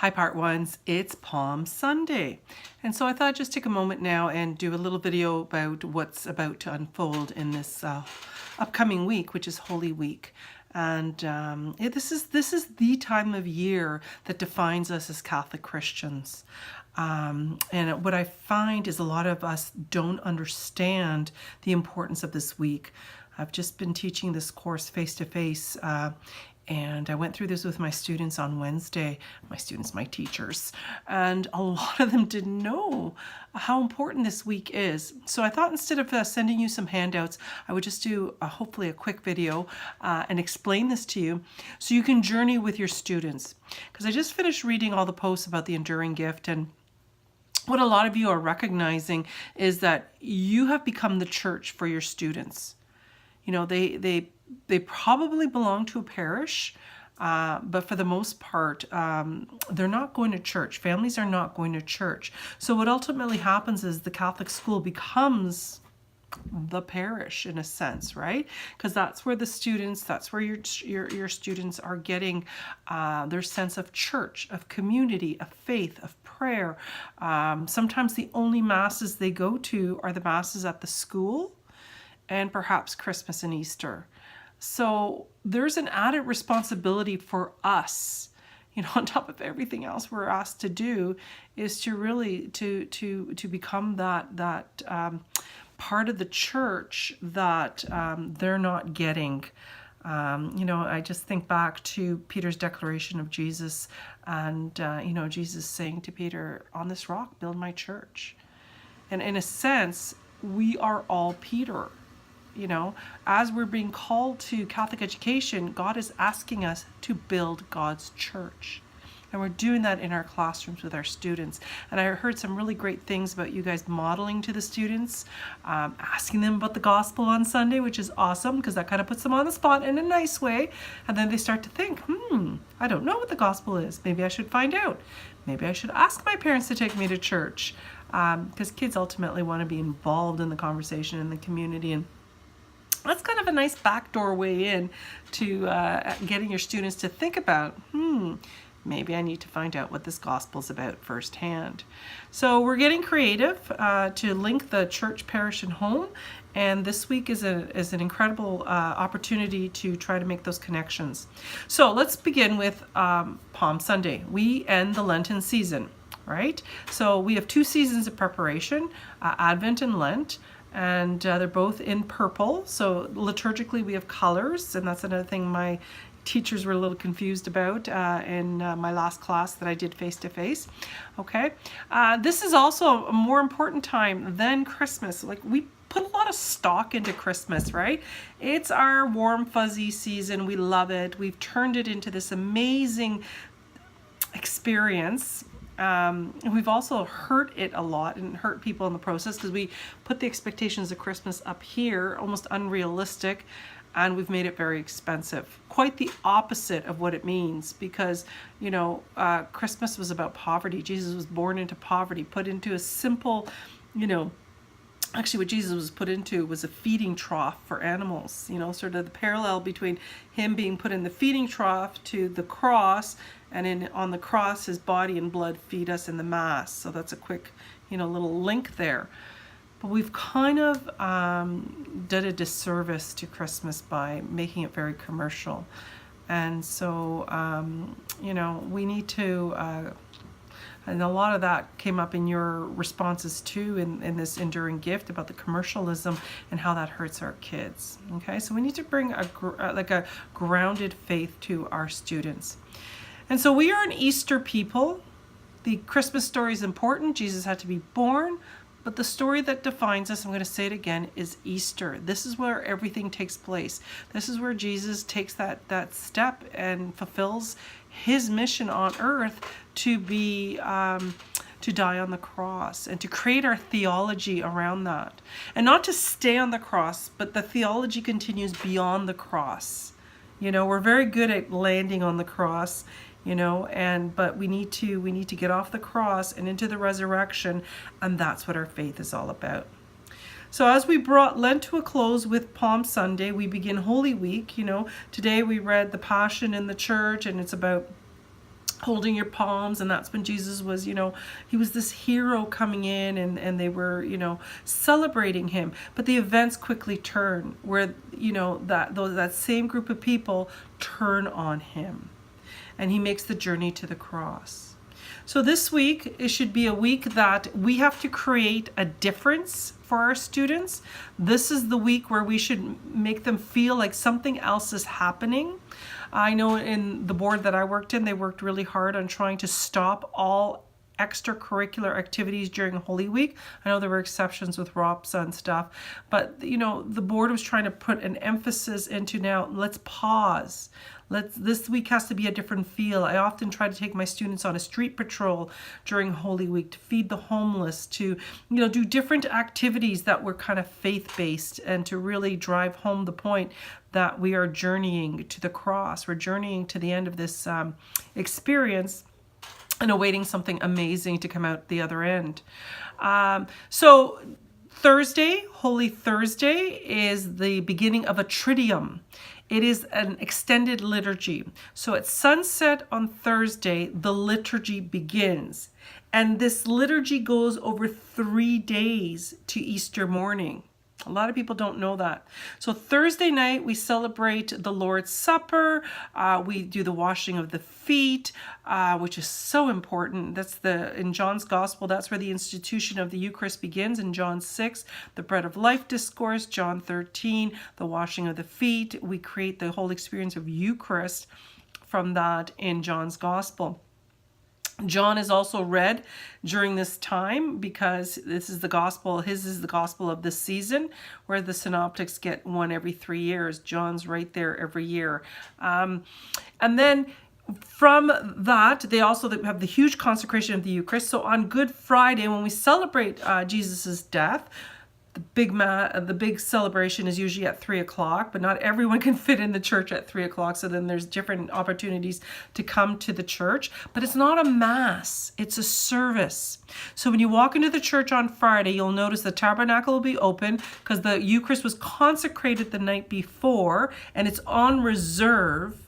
Hi, part ones. It's Palm Sunday. And so I thought I'd just take a moment now and do a little video about what's about to unfold in this upcoming week, which is Holy Week. And this is the time of year that defines us as Catholic Christians. And what I find is a lot of us don't understand the importance of this week. I've just been teaching this course face-to-face, and I went through this with my students on Wednesday. My teachers, and a lot of them didn't know how important this week is. So I thought instead of sending you some handouts, I would just do hopefully a quick video and explain this to you so you can journey with your students. Because I just finished reading all the posts about the enduring gift, and what a lot of you are recognizing is that you have become the church for your students. You know, they probably belong to a parish, but for the most part, they're not going to church. Families are not going to church. So what ultimately happens is the Catholic school becomes the parish in a sense, right? Because that's where the students, that's where your students are getting their sense of church, of community, of faith, of prayer. Sometimes the only masses they go to are the masses at the school, and perhaps Christmas and Easter. So there's an added responsibility for us, you know, on top of everything else we're asked to do, is to really to become that part of the church that they're not getting. You know, I just think back to Peter's declaration of Jesus, and you know, Jesus saying to Peter, "On this rock, build my church." And in a sense, we are all Peter. You know, as we're being called to Catholic education, God is asking us to build God's church. And we're doing that in our classrooms with our students. And I heard some really great things about you guys modeling to the students, asking them about the gospel on Sunday, which is awesome because that kind of puts them on the spot in a nice way. And then they start to think, I don't know what the gospel is. Maybe I should find out. Maybe I should ask my parents to take me to church. Because kids ultimately want to be involved in the conversation in the community, and that's kind of a nice backdoor way in to getting your students to think about, maybe I need to find out what this gospel's about firsthand. So we're getting creative to link the church, parish, and home. And this week is an incredible opportunity to try to make those connections. So let's begin with Palm Sunday. We end the Lenten season, right? So we have 2 seasons of preparation, Advent and Lent. And they're both in purple. So liturgically we have colors, and that's another thing my teachers were a little confused about in my last class that I did face-to-face. Okay, this is also a more important time than Christmas. Like, we put a lot of stock into Christmas, right? It's our warm fuzzy season. We love it. We've turned it into this amazing experience. We've also hurt it a lot and hurt people in the process because we put the expectations of Christmas up here, almost unrealistic, and we've made it very expensive. Quite the opposite of what it means, because, you know, Christmas was about poverty. Jesus was born into poverty, put into a simple, you know, actually what Jesus was put into was a feeding trough for animals, you know, sort of the parallel between him being put in the feeding trough to the cross, and on the cross his body and blood feed us in the mass. So that's a quick, you know, little link there. But we've kind of done a disservice to Christmas by making it very commercial. And so, you know, we need to and a lot of that came up in your responses too in this enduring gift about the commercialism and how that hurts our kids. Okay, so we need to bring a grounded faith to our students. And so we are an Easter people. The Christmas story is important. Jesus had to be born. But the story that defines us, I'm going to say it again, is Easter. This is where everything takes place. This is where Jesus takes that step and fulfills his mission on earth to be to die on the cross and to create our theology around that. And not to stay on the cross, but the theology continues beyond the cross. You know, we're very good at landing on the cross, you know, but we need to get off the cross and into the resurrection, and that's what our faith is all about. So as we brought Lent to a close with Palm Sunday, we begin Holy Week. You know, today we read the Passion in the church, and it's about holding your palms, and that's when Jesus was, he was this hero coming in, and they were, celebrating him. But the events quickly turn where, that same group of people turn on him, and he makes the journey to the cross. So this week, it should be a week that we have to create a difference for our students. This is the week where we should make them feel like something else is happening. I know in the board that I worked in, they worked really hard on trying to stop all extracurricular activities during Holy Week. I know there were exceptions with ROPSA and stuff, but the board was trying to put an emphasis into, now let's pause. This week has to be a different feel. I often try to take my students on a street patrol during Holy Week to feed the homeless, to do different activities that were kind of faith-based, and to really drive home the point that we are journeying to the cross. We're journeying to the end of this experience and awaiting something amazing to come out the other end. So Thursday, Holy Thursday, is the beginning of a Triduum. It is an extended liturgy. So at sunset on Thursday, the liturgy begins. And this liturgy goes over 3 days to Easter morning. A lot of people don't know that. So Thursday night, we celebrate the Lord's Supper. We do the washing of the feet, which is so important. That's in John's Gospel, that's where the institution of the Eucharist begins. In John 6, the Bread of Life discourse. John 13, the washing of the feet. We create the whole experience of Eucharist from that in John's Gospel. John is also read during this time because this is the gospel. His is the gospel of this season, where the synoptics get one every 3 years. John's right there every year. And then from that, they also have the huge consecration of the Eucharist. So on Good Friday, when we celebrate Jesus's death, the big celebration is usually at 3 o'clock, but not everyone can fit in the church at 3 o'clock. So then there's different opportunities to come to the church, but it's not a mass, it's a service. So when you walk into the church on Friday, you'll notice the tabernacle will be open because the Eucharist was consecrated the night before and it's on reserve.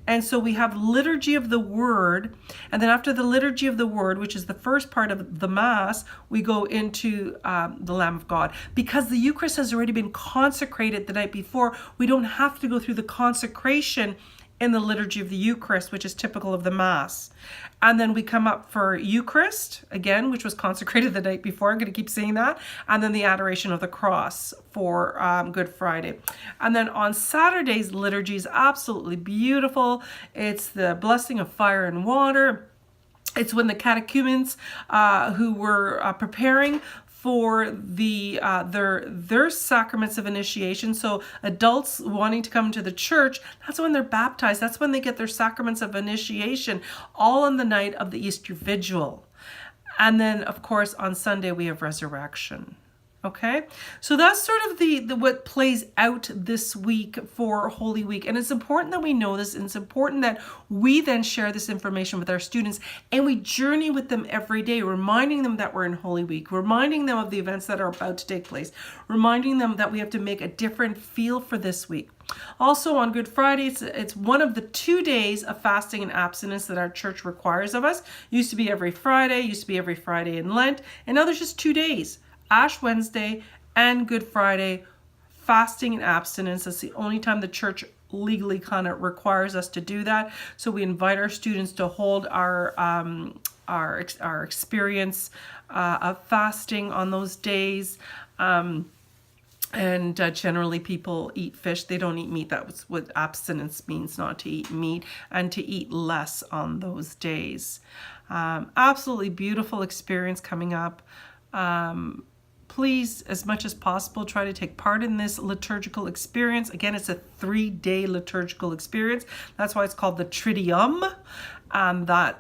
And so we have liturgy of the word, and then after the liturgy of the word, which is the first part of the Mass, we go into the Lamb of God. Because the Eucharist has already been consecrated the night before, we don't have to go through the consecration in the liturgy of the Eucharist, which is typical of the Mass. And then we come up for Eucharist, again, which was consecrated the night before. I'm going to keep saying that. And then the Adoration of the Cross for Good Friday. And then on Saturday's liturgy is absolutely beautiful. It's the blessing of fire and water. It's when the catechumens who were preparing for their sacraments of initiation. So adults wanting to come to the church, that's when they're baptized. That's when they get their sacraments of initiation, all on the night of the Easter Vigil. And then, of course, on Sunday, we have resurrection. Okay, so that's sort of the what plays out this week for Holy Week. And it's important that we know this, and it's important that we then share this information with our students and we journey with them every day, reminding them that we're in Holy Week, reminding them of the events that are about to take place, reminding them that we have to make a different feel for this week. Also on Good Friday, it's one of the 2 days of fasting and abstinence that our church requires of us. Used to be every Friday, used to be every Friday in Lent, and now there's just 2 days. Ash Wednesday and Good Friday, fasting and abstinence. That's the only time the church legally kind of requires us to do that. So we invite our students to hold our experience of fasting on those days. And generally people eat fish. They don't eat meat. That's what abstinence means, not to eat meat, and to eat less on those days. Absolutely beautiful experience coming up. Please, as much as possible, try to take part in this liturgical experience. Again, it's a 3-day liturgical experience. That's why it's called the Triduum.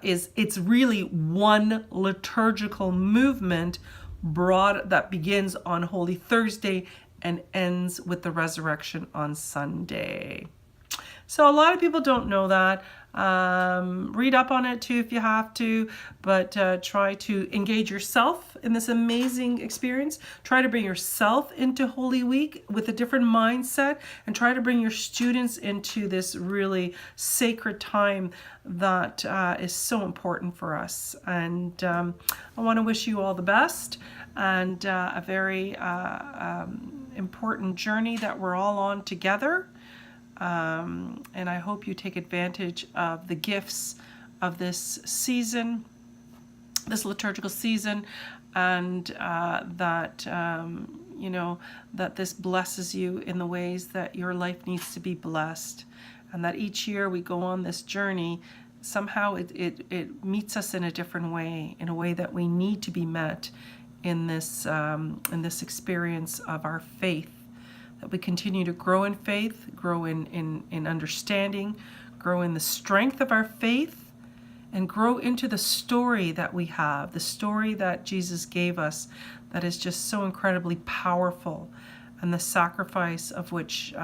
It's really one liturgical movement that begins on Holy Thursday and ends with the resurrection on Sunday. So a lot of people don't know that. Read up on it too if you have to, but try to engage yourself in this amazing experience. Try to bring yourself into Holy Week with a different mindset, and try to bring your students into this really sacred time that is so important for us. And I want to wish you all the best, and a very important journey that we're all on together. And I hope you take advantage of the gifts of this season, this liturgical season, and that you know, that this blesses you in the ways that your life needs to be blessed, and that each year we go on this journey, somehow it meets us in a different way, in a way that we need to be met in this experience of our faith. That we continue to grow in faith, grow in understanding, grow in the strength of our faith, and grow into the story that we have, the story that Jesus gave us that is just so incredibly powerful, and the sacrifice of which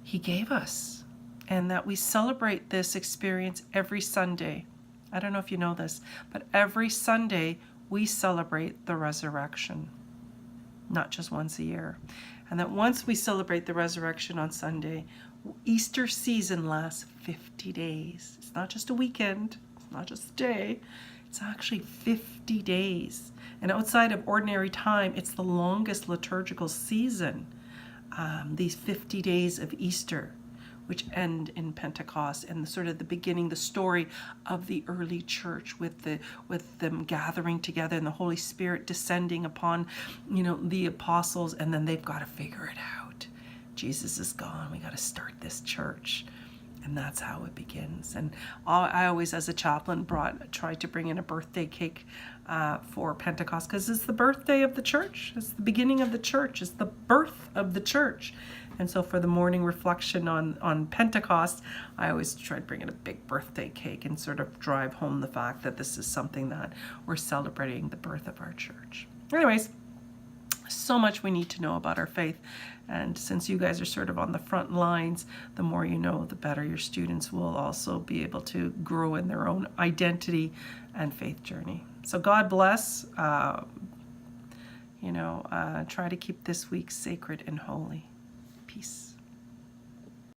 he gave us. And that we celebrate this experience every Sunday. I don't know if you know this, but every Sunday we celebrate the resurrection, not just once a year. And that once we celebrate the resurrection on Sunday, Easter season lasts 50 days. It's not just a weekend, it's not just a day, it's actually 50 days. And outside of ordinary time, it's the longest liturgical season, these 50 days of Easter, which end in Pentecost, and sort of the beginning, the story of the early church with them gathering together and the Holy Spirit descending upon, you know, the apostles, and then they've got to figure it out. Jesus is gone. We got to start this church. And that's how it begins. And I always, as a chaplain, tried to bring in a birthday cake for Pentecost, because it's the birthday of the church. It's the beginning of the church. It's the birth of the church. And so for the morning reflection on Pentecost, I always try to bring in a big birthday cake and sort of drive home the fact that this is something that we're celebrating, the birth of our church. Anyways, so much we need to know about our faith. And since you guys are sort of on the front lines, the more you know, the better your students will also be able to grow in their own identity and faith journey. So God bless. Try to keep this week sacred and holy. Peace.